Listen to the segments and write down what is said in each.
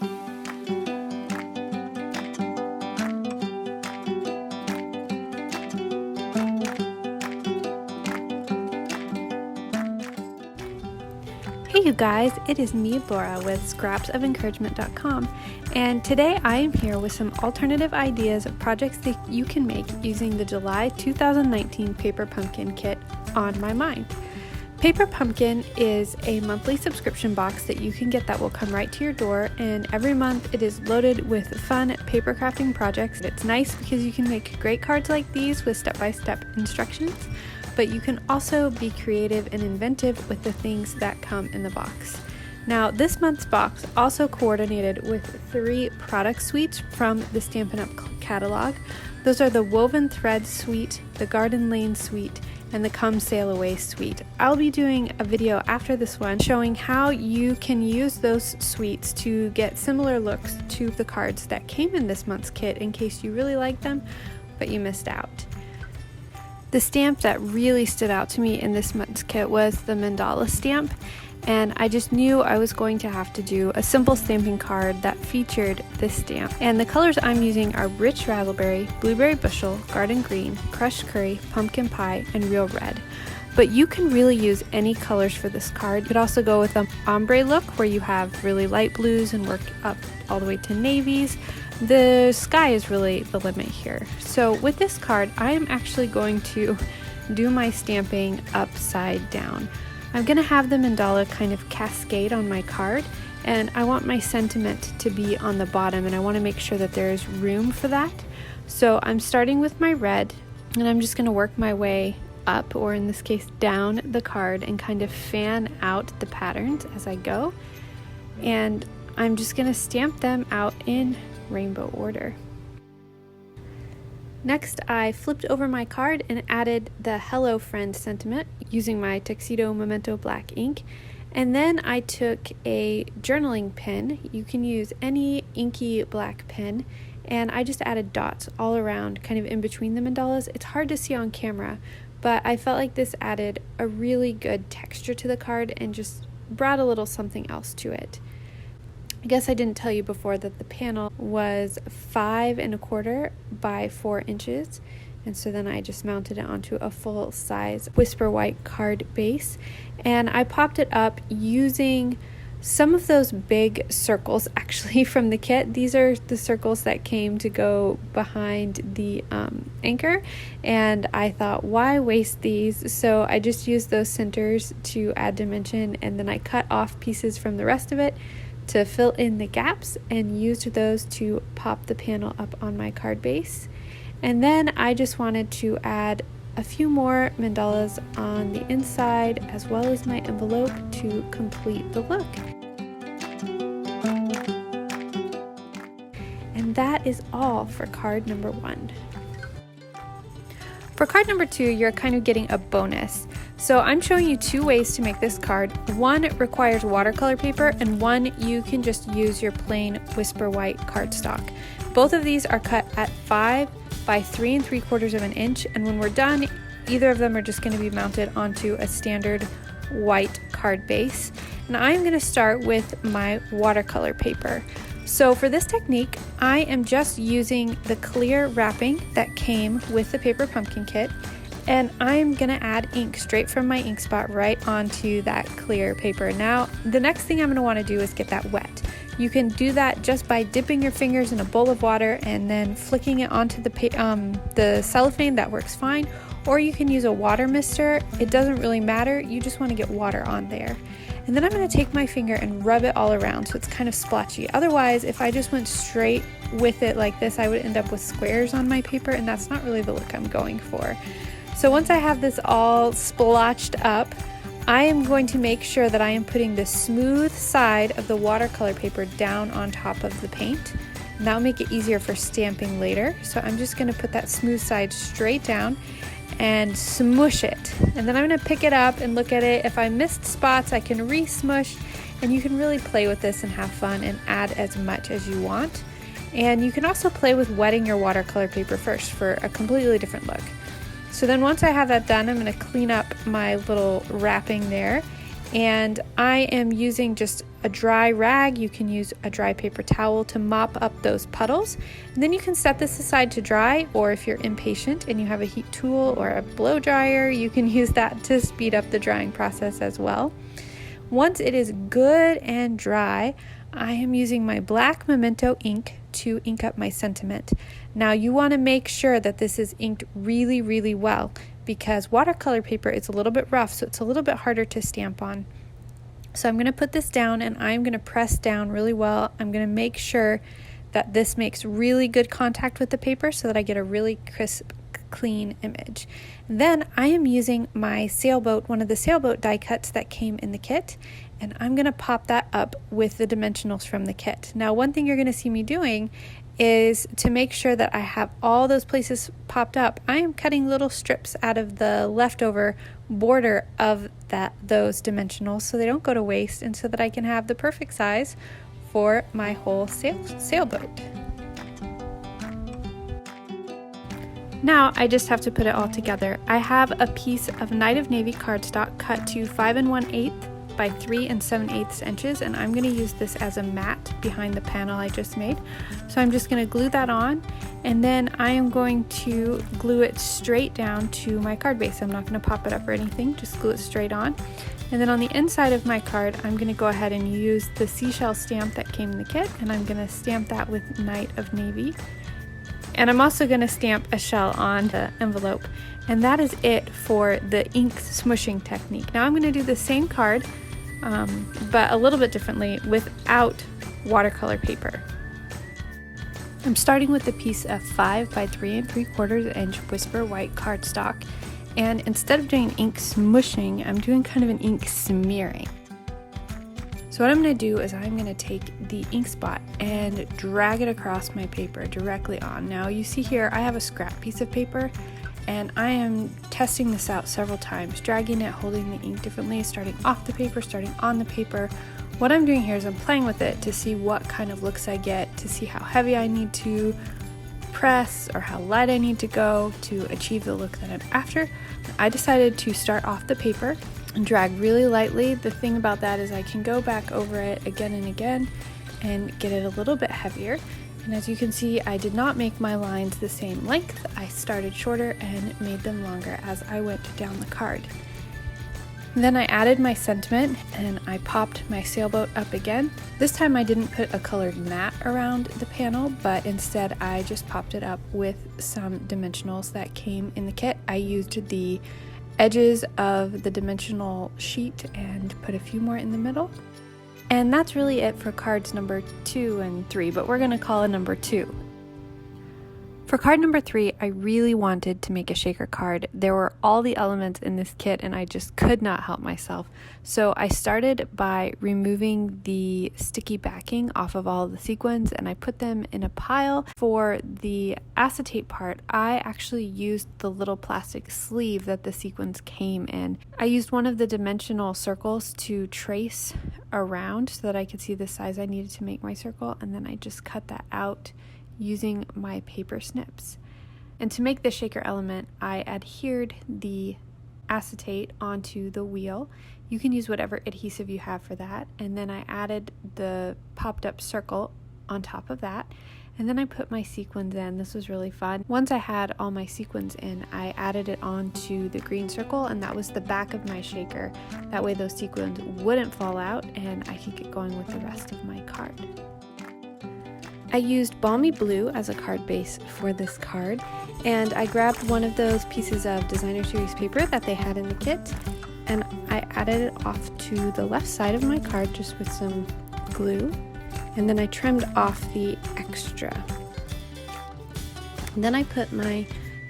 Hey you guys, it is me, Laura, with scrapsoфencouragement.com, and today I am here with some alternative ideas of projects that you can make using the July 2019 Paper Pumpkin kit on my mind. Paper Pumpkin is a monthly subscription box that you can get that will come right to your door, and every month it is loaded with fun paper crafting projects. It's nice because you can make great cards like these with step-by-step instructions, but you can also be creative and inventive with the things that come in the box. Now, this month's box also coordinated with 3 product suites from the Stampin' Up! Catalog. Those are the Woven Thread Suite, the Garden Lane Suite, and the Come Sail Away Suite. I'll be doing a video after this one showing how you can use those suites to get similar looks to the cards that came in this month's kit in case you really like them, but you missed out. The stamp that really stood out to me in this month's kit was the mandala stamp, and I just knew I was going to have to do a simple stamping card that featured this stamp. And the colors I'm using are Rich Razzleberry, Blueberry Bushel, Garden Green, Crushed Curry, Pumpkin Pie, and Real Red. But you can really use any colors for this card. You could also go with an ombre look where you have really light blues and work up all the way to navies. The sky is really the limit here. So with this card, I am actually going to do my stamping upside down. I'm going to have the mandala kind of cascade on my card, and I want my sentiment to be on the bottom, and I want to make sure that there is room for that. So I'm starting with my red, and I'm just going to work my way up, or in this case down the card, and kind of fan out the patterns as I go. And I'm just going to stamp them out in rainbow order. Next, I flipped over my card and added the Hello Friend sentiment using my Tuxedo Memento black ink. And then I took a journaling pen. You can use any inky black pen, and I just added dots all around, kind of in between the mandalas. It's hard to see on camera, but I felt like this added a really good texture to the card and just brought a little something else to it. I guess I didn't tell you before that the panel was 5 1/4 by 4 inches, and so then I just mounted it onto a full-size Whisper White card base, and I popped it up using some of those big circles actually from the kit. These are the circles that came to go behind the anchor, and I thought, why waste these? So I just used those centers to add dimension, and then I cut off pieces from the rest of it to fill in the gaps and used those to pop the panel up on my card base. And then I just wanted to add a few more mandalas on the inside as well as my envelope to complete the look. And that is all for card number 1. For card number 2, you're kind of getting a bonus. So I'm showing you 2 ways to make this card. One requires watercolor paper, and one you can just use your plain Whisper White cardstock. Both of these are cut at 5 by 3 3/4 inch, and when we're done, either of them are just going to be mounted onto a standard white card base. And I'm going to start with my watercolor paper. So for this technique, I am just using the clear wrapping that came with the Paper Pumpkin kit, and I'm gonna add ink straight from my ink spot right onto that clear paper. Now, the next thing I'm gonna wanna do is get that wet. You can do that just by dipping your fingers in a bowl of water and then flicking it onto the cellophane. That works fine. Or you can use a water mister. It doesn't really matter. You just wanna get water on there. And then I'm going to take my finger and rub it all around so it's kind of splotchy. Otherwise, if I just went straight with it like this, I would end up with squares on my paper, and that's not really the look I'm going for. So once I have this all splotched up, I am going to make sure that I am putting the smooth side of the watercolor paper down on top of the paint. And that will make it easier for stamping later. So I'm just going to put that smooth side straight down and smush it. And then I'm going to pick it up and look at it. If I missed spots, I can re-smush, and you can really play with this and have fun and add as much as you want. And you can also play with wetting your watercolor paper first for a completely different look. So then once I have that done, I'm going to clean up my little wrapping there, And I am using just a dry rag. You can use a dry paper towel to mop up those puddles. And then you can set this aside to dry, or if you're impatient and you have a heat tool or a blow dryer, you can use that to speed up the drying process as well. Once it is good and dry, I am using my black Memento ink to ink up my sentiment. Now you want to make sure that this is inked really, really well, because watercolor paper is a little bit rough, so it's a little bit harder to stamp on. So I'm going to put this down and I'm going to press down really well. I'm going to make sure that this makes really good contact with the paper so that I get a really crisp, clean image. Then I am using my sailboat, one of the sailboat die cuts that came in the kit, and I'm going to pop that up with the dimensionals from the kit. Now, one thing you're going to see me doing is to make sure that I have all those places popped up, I am cutting little strips out of the leftover border of those dimensionals so they don't go to waste, and so that I can have the perfect size for my whole sailboat. Now I just have to put it all together. I have a piece of Night of Navy cardstock cut to 5 1/8 by 3 7/8 inches, and I'm going to use this as a mat behind the panel I just made. So I'm just going to glue that on, and then I am going to glue it straight down to my card base. I'm not going to pop it up or anything, just glue it straight on. And then on the inside of my card, I'm going to go ahead and use the seashell stamp that came in the kit, and I'm going to stamp that with Night of Navy. And I'm also going to stamp a shell on the envelope. And that is it for the ink smushing technique. Now I'm going to do the same card, but a little bit differently without watercolor paper. I'm starting with a piece of 5 by 3 3/4 inch Whisper White cardstock. And instead of doing ink smushing, I'm doing kind of an ink smearing. So what I'm going to do is I'm going to take the ink spot and drag it across my paper directly on. Now you see here I have a scrap piece of paper, and I am testing this out several times, dragging it, holding the ink differently, starting off the paper, starting on the paper. What I'm doing here is I'm playing with it to see what kind of looks I get, to see how heavy I need to press or how light I need to go to achieve the look that I'm after. I decided to start off the paper and drag really lightly. The thing about that is I can go back over it again and again and get it a little bit heavier. And as you can see, I did not make my lines the same length. I started shorter and made them longer as I went down the card. Then I added my sentiment and I popped my sailboat up again. This time I didn't put a colored mat around the panel, but instead I just popped it up with some dimensionals that came in the kit. I used the edges of the dimensional sheet and put a few more in the middle. And that's really it for cards number 2 and 3, but we're going to call it number 2. For card number 3, I really wanted to make a shaker card. There were all the elements in this kit and I just could not help myself. So I started by removing the sticky backing off of all of the sequins and I put them in a pile. For the acetate part, I actually used the little plastic sleeve that the sequins came in. I used one of the dimensional circles to trace around so that I could see the size I needed to make my circle, and then I just cut that out using my paper snips. And to make the shaker element, I adhered the acetate onto the wheel. You can use whatever adhesive you have for that. And then I added the popped up circle on top of that. And then I put my sequins in. This was really fun. Once I had all my sequins in, I added it onto the green circle, and that was the back of my shaker. That way those sequins wouldn't fall out and I could get going with the rest of my card. I used Balmy Blue as a card base for this card, and I grabbed one of those pieces of designer series paper that they had in the kit, and I added it off to the left side of my card just with some glue, and then I trimmed off the extra. And then I put my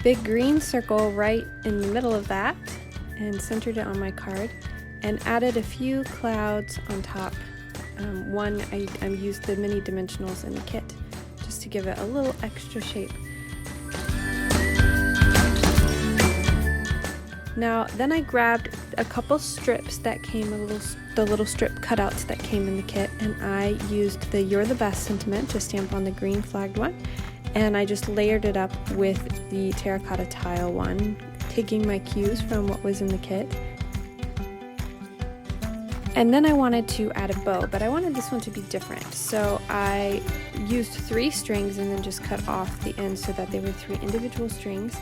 big green circle right in the middle of that and centered it on my card and added a few clouds on top. I used the mini dimensionals in the kit just to give it a little extra shape. Now, then I grabbed a couple strips that came, the little strip cutouts that came in the kit, and I used the You're the Best sentiment to stamp on the green flagged one, and I just layered it up with the terracotta tile one, taking my cues from what was in the kit. And then I wanted to add a bow, but I wanted this one to be different. So I used 3 strings and then just cut off the ends so that they were 3 individual strings.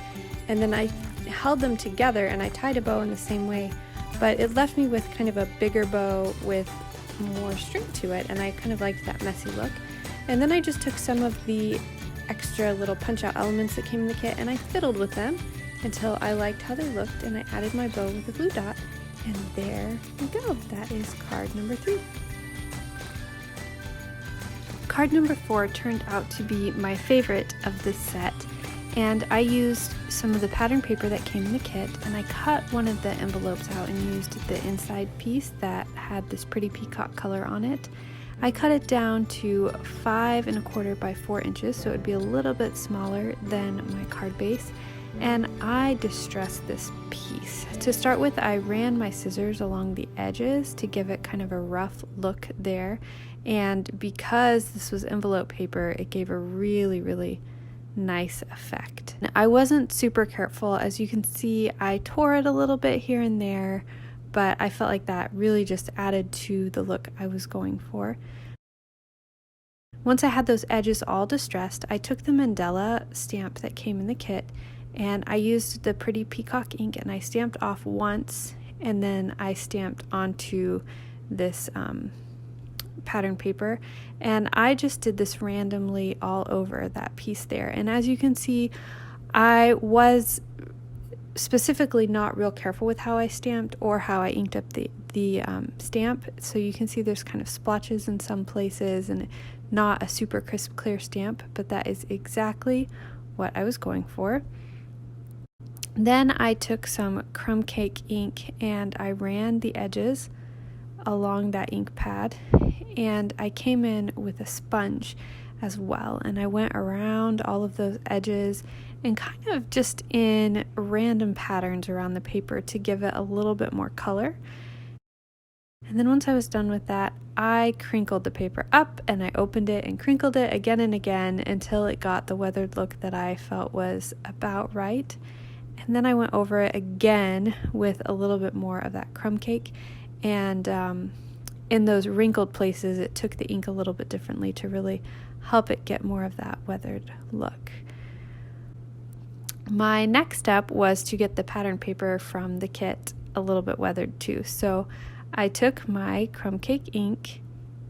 And then I held them together and I tied a bow in the same way, but it left me with kind of a bigger bow with more string to it, and I kind of liked that messy look. And then I just took some of the extra little punch-out elements that came in the kit and I fiddled with them until I liked how they looked, and I added my bow with a glue dot. And there we go. That is card number 3. Card number 4 turned out to be my favorite of this set, and I used some of the pattern paper that came in the kit, and I cut one of the envelopes out and used the inside piece that had this pretty peacock color on it. I cut it down to 5 1/4 by 4 inches, so it would be a little bit smaller than my card base. And I distressed this piece. To start with, I ran my scissors along the edges to give it kind of a rough look there. And because this was envelope paper, it gave a really nice effect. I wasn't super careful. As you can see, I tore it a little bit here and there, but I felt like that really just added to the look I was going for. Once I had those edges all distressed, I took the Mandela stamp that came in the kit, and I used the pretty peacock ink and I stamped off once, and then I stamped onto this pattern paper, and I just did this randomly all over that piece there. And as you can see, I was specifically not real careful with how I stamped or how I inked up the stamp, so you can see there's kind of splotches in some places and not a super crisp clear stamp, but that is exactly what I was going for. Then I took some crumb cake ink and I ran the edges along that ink pad, and I came in with a sponge as well, and I went around all of those edges and kind of just in random patterns around the paper to give it a little bit more color. And then once I was done with that, I crinkled the paper up and I opened it and crinkled it again and again until it got the weathered look that I felt was about right. And then I went over it again with a little bit more of that crumb cake, and in those wrinkled places it took the ink a little bit differently to really help it get more of that weathered look. My next step was to get the pattern paper from the kit a little bit weathered too. So I took my crumb cake ink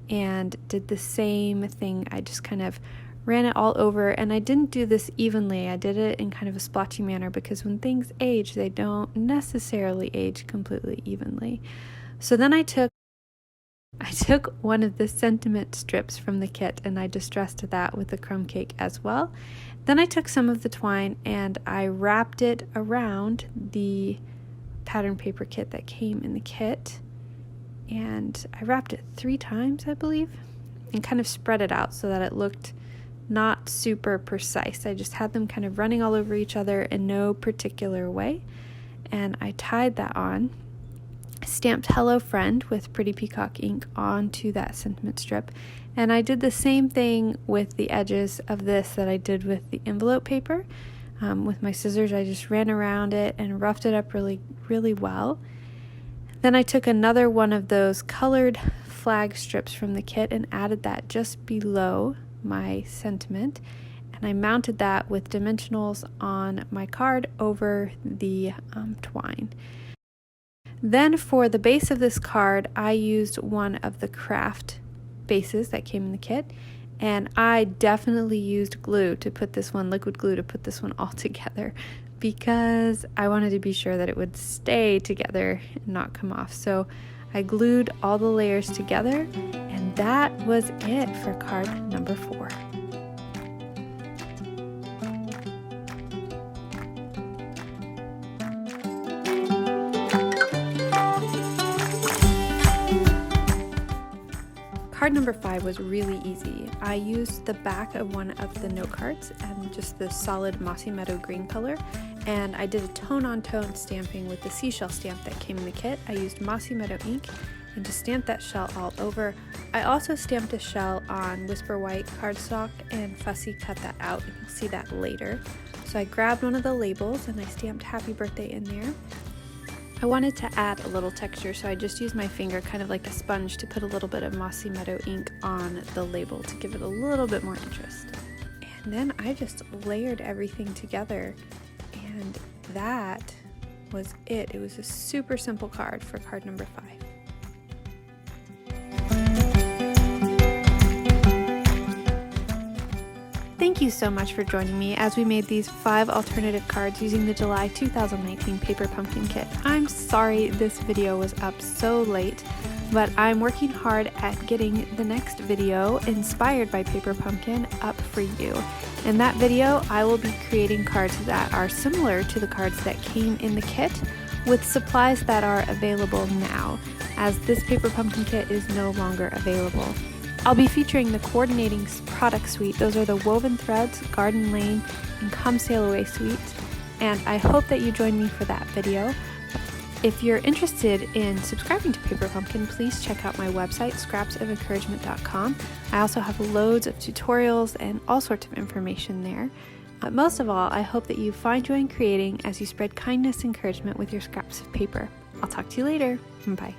and did the same thing. I just kind of ran it all over, and I didn't do this evenly. I did it in kind of a splotchy manner because when things age, they don't necessarily age completely evenly. So then I took one of the sentiment strips from the kit and I distressed that with the crumb cake as well. Then I took some of the twine and I wrapped it around the pattern paper kit that came in the kit, and I wrapped it 3 times, I believe, and kind of spread it out so that it looked not super precise. I just had them kind of running all over each other in no particular way, and I tied that on. Stamped Hello Friend with pretty peacock ink onto that sentiment strip, and I did the same thing with the edges of this that I did with the envelope paper. With my scissors, I just ran around it and roughed it up really well. Then I took another one of those colored flag strips from the kit and added that just below my sentiment, and I mounted that with dimensionals on my card over the twine. Then for the base of this card, I used one of the craft bases that came in the kit, and I definitely used glue to put this one, liquid glue to put this one all together, because I wanted to be sure that it would stay together and not come off. So I glued all the layers together, and that was it for card number 4. Card number 5 was really easy. I used the back of one of the note cards and just the solid mossy meadow green color, and I did a tone-on-tone stamping with the seashell stamp that came in the kit. I used mossy meadow ink and just stamped that shell all over. I also stamped a shell on Whisper White cardstock and fussy cut that out, and you'll see that later. So I grabbed one of the labels and I stamped Happy Birthday in there. I wanted to add a little texture, so I just used my finger kind of like a sponge to put a little bit of Mossy Meadow ink on the label to give it a little bit more interest. And then I just layered everything together, and that was it. It was a super simple card for card number 5. Thank you so much for joining me as we made these 5 alternative cards using the July 2019 Paper Pumpkin Kit. I'm sorry this video was up so late, but I'm working hard at getting the next video inspired by Paper Pumpkin up for you. In that video, I will be creating cards that are similar to the cards that came in the kit with supplies that are available now, as this Paper Pumpkin Kit is no longer available. I'll be featuring the coordinating product suite. Those are the Woven Threads, Garden Lane, and Come Sail Away suites, and I hope that you join me for that video. If you're interested in subscribing to Paper Pumpkin, please check out my website, scrapsoфencouragement.com. I also have loads of tutorials and all sorts of information there. Most of all, I hope that you find joy in creating as you spread kindness and encouragement with your scraps of paper. I'll talk to you later. Bye.